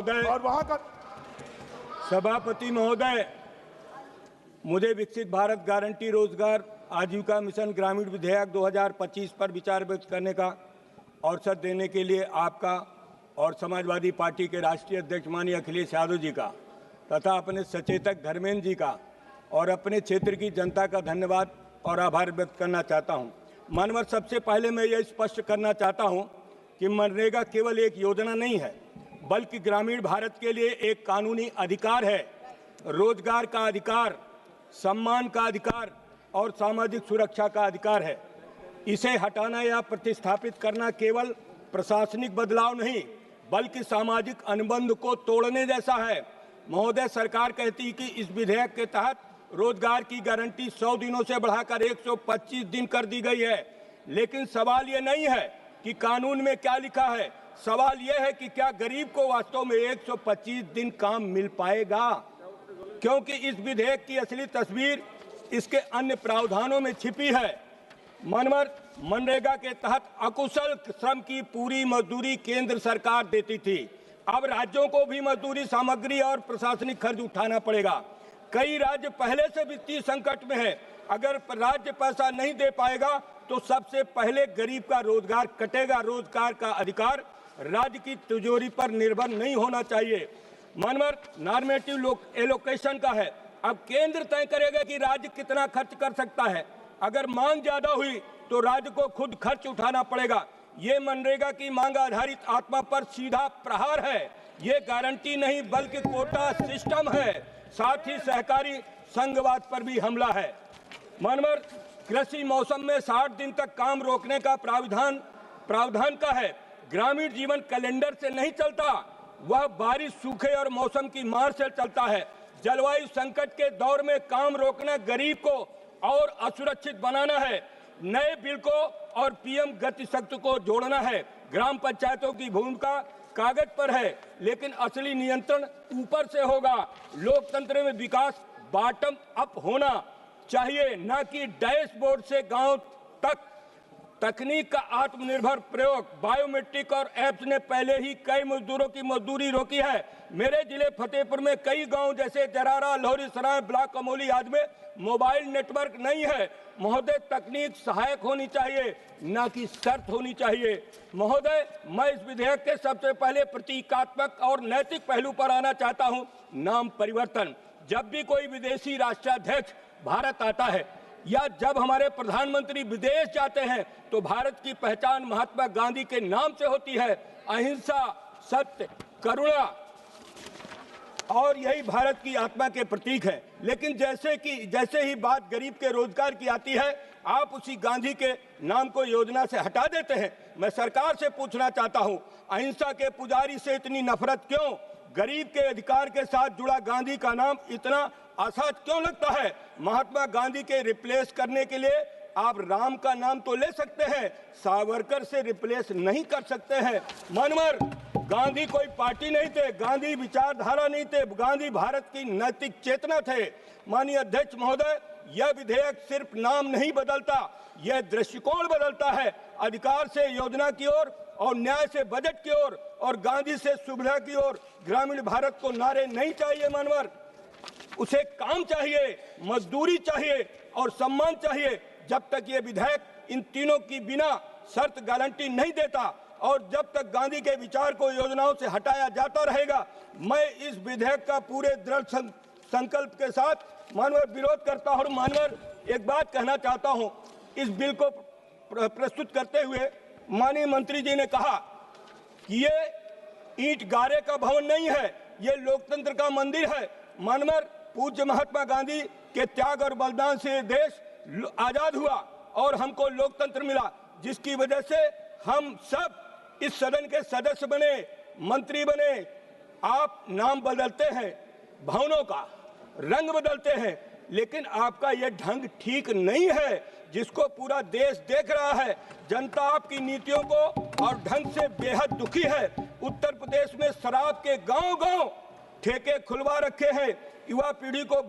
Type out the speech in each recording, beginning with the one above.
और वहां का सभापति महोदय, मुझे विकसित भारत गारंटी रोजगार आजीविका मिशन ग्रामीण विधेयक 2025 पर विचार व्यक्त करने का अवसर देने के लिए आपका और समाजवादी पार्टी के राष्ट्रीय अध्यक्ष माननीय अखिलेश यादव जी का तथा अपने सचेतक धर्मेंद्र जी का और अपने क्षेत्र की जनता का धन्यवाद और आभार व्यक्त करना चाहता हूं। मानवर, सबसे पहले मैं यह स्पष्ट करना चाहता हूं कि मनरेगा केवल एक योजना नहीं है, बल्कि ग्रामीण भारत के लिए एक कानूनी अधिकार है। रोजगार का अधिकार, सम्मान का अधिकार और सामाजिक सुरक्षा का अधिकार है। इसे हटाना या प्रतिस्थापित करना केवल प्रशासनिक बदलाव नहीं, बल्कि सामाजिक अनुबंध को तोड़ने जैसा है। महोदय, सरकार कहती है कि इस विधेयक के तहत रोजगार की गारंटी 100 दिनों से बढ़ाकर 125 दिन कर दी गई है, लेकिन सवाल ये नहीं है कि कानून में क्या लिखा है। सवाल यह है कि क्या गरीब को वास्तव में 125 दिन काम मिल पाएगा, क्योंकि इस विधेयक की असली तस्वीर इसके अन्य प्रावधानों में छिपी है। मनरेगा के तहत अकुशल श्रम की पूरी मजदूरी केंद्र सरकार देती थी। अब राज्यों को भी मजदूरी सामग्री और प्रशासनिक खर्च उठाना पड़ेगा। कई राज्य पहले से वित्तीय संकट में है। अगर राज्य पैसा नहीं दे पाएगा तो सबसे पहले गरीब का रोजगार कटेगा। रोजगार का अधिकार राज्य की तिजोरी पर निर्भर नहीं होना चाहिए। नॉर्मेटिव एलोकेशन का है। अब केंद्र तय करेगा कि राज्य कितना खर्च कर सकता है। अगर मांग ज्यादा हुई तो राज्य को खुद खर्च उठाना पड़ेगा। ये मनरेगा की मांग आधारित आत्मा पर सीधा प्रहार है। ये गारंटी नहीं बल्कि कोटा सिस्टम है। साथ ही सहकारी संघवाद पर भी हमला है। कृषि मौसम में 60 दिन तक काम रोकने का प्रावधान का है। ग्रामीण जीवन कैलेंडर से नहीं चलता, वह बारिश, सूखे और मौसम की मार से चलता है। जलवायु संकट के दौर में काम रोकना गरीब को और असुरक्षित बनाना है। नए बिल को और पीएम गति शक्ति को जोड़ना है। ग्राम पंचायतों की भूमिका कागज पर है, लेकिन असली नियंत्रण ऊपर से होगा। लोकतंत्र में विकास बॉटम अप होना चाहिए, न कि डैशबोर्ड से गांव तक। तकनीक का आत्मनिर्भर प्रयोग, बायोमेट्रिक और ऐप्स ने पहले ही कई मजदूरों की मजदूरी रोकी है। मेरे जिले फतेहपुर में कई गांव जैसे जरारा, लौहरी सराय, ब्लॉक कमोली आदि में मोबाइल नेटवर्क नहीं है। महोदय, तकनीक सहायक होनी चाहिए, न कि शर्त होनी चाहिए। महोदय, मैं इस विधेयक के सबसे पहले प्रतीकात्मक और नैतिक पहलू पर आना चाहता हूं, नाम परिवर्तन। जब भी कोई विदेशी राष्ट्राध्यक्ष भारत आता है या जब हमारे प्रधानमंत्री विदेश जाते हैं तो भारत की पहचान महात्मा गांधी के नाम से होती है। अहिंसा, सत्य, करुणा, और यही भारत की आत्मा के प्रतीक है। लेकिन जैसे ही बात गरीब के रोजगार की आती है, आप उसी गांधी के नाम को योजना से हटा देते हैं। मैं सरकार से पूछना चाहता हूं, अहिंसा के पुजारी से इतनी नफरत क्यों? गरीब के अधिकार के साथ जुड़ा गांधी का नाम इतना असहज क्यों लगता है? महात्मा गांधी के रिप्लेस करने के लिए आप राम का नाम तो ले सकते हैं, सावरकर से रिप्लेस नहीं कर सकते हैं। गांधी कोई पार्टी नहीं थे, गांधी विचारधारा नहीं थे, गांधी भारत की नैतिक चेतना थे। माननीय अध्यक्ष महोदय, यह विधेयक सिर्फ नाम नहीं बदलता, यह दृष्टिकोण बदलता है। अधिकार से योजना की ओर और न्याय से बजट की ओर और गांधी से सुविधा की ओर। ग्रामीण भारत को नारे नहीं चाहिए मानवर, उसे काम चाहिए, मजदूरी चाहिए और सम्मान चाहिए। जब तक ये विधेयक इन तीनों की बिना शर्त गारंटी नहीं देता और जब तक गांधी के विचार को योजनाओं से हटाया जाता रहेगा, मैं इस विधेयक का पूरे दृढ़ संकल्प के साथ विरोध करता हूं। एक बात कहना चाहता हूं, इस बिल को प्रस्तुत करते हुए माननीय मंत्री जी ने कहा कि ये ईंट गारे का भवन नहीं है, ये लोकतंत्र का मंदिर है। पूज्य महात्मा गांधी के त्याग और बलिदान से देश आजाद हुआ और हमको लोकतंत्र मिला, जिसकी वजह से हम सब इस सदन के सदस्य बने, मंत्री बने। आप नाम बदलते हैं, भवनों का रंग बदलते हैं, लेकिन आपका यह ढंग ठीक नहीं है, जिसको पूरा देश देख रहा है। जनता आपकी नीतियों को और ढंग से बेहद दुखी है। उत्तर प्रदेश में शराब के गांव-गांव ठेके खुलवा रखे हैं। युवा पीढ़ी को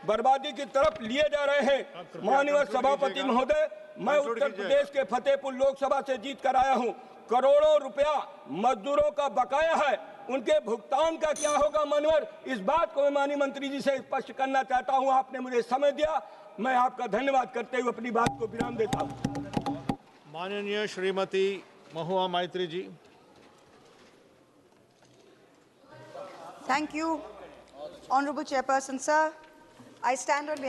बर्बादी की तरफ लिए जा रहे हैं। माननीय सभापति महोदय, मैं उत्तर प्रदेश के फतेहपुर लोकसभा से जीत कर आया हूं। करोड़ों रुपया मजदूरों का बकाया है, उनके भुगतान का क्या होगा मनोहर, इस बात को मैं माननीय मंत्री जी से स्पष्ट करना चाहता हूं। आपने मुझे समय दिया, मैं आपका धन्यवाद करते हुए अपनी बात को विराम देता हूं। माननीय श्रीमती महुआ मैत्री जी। Thank you, Honorable Chairperson, sir. I stand on behalf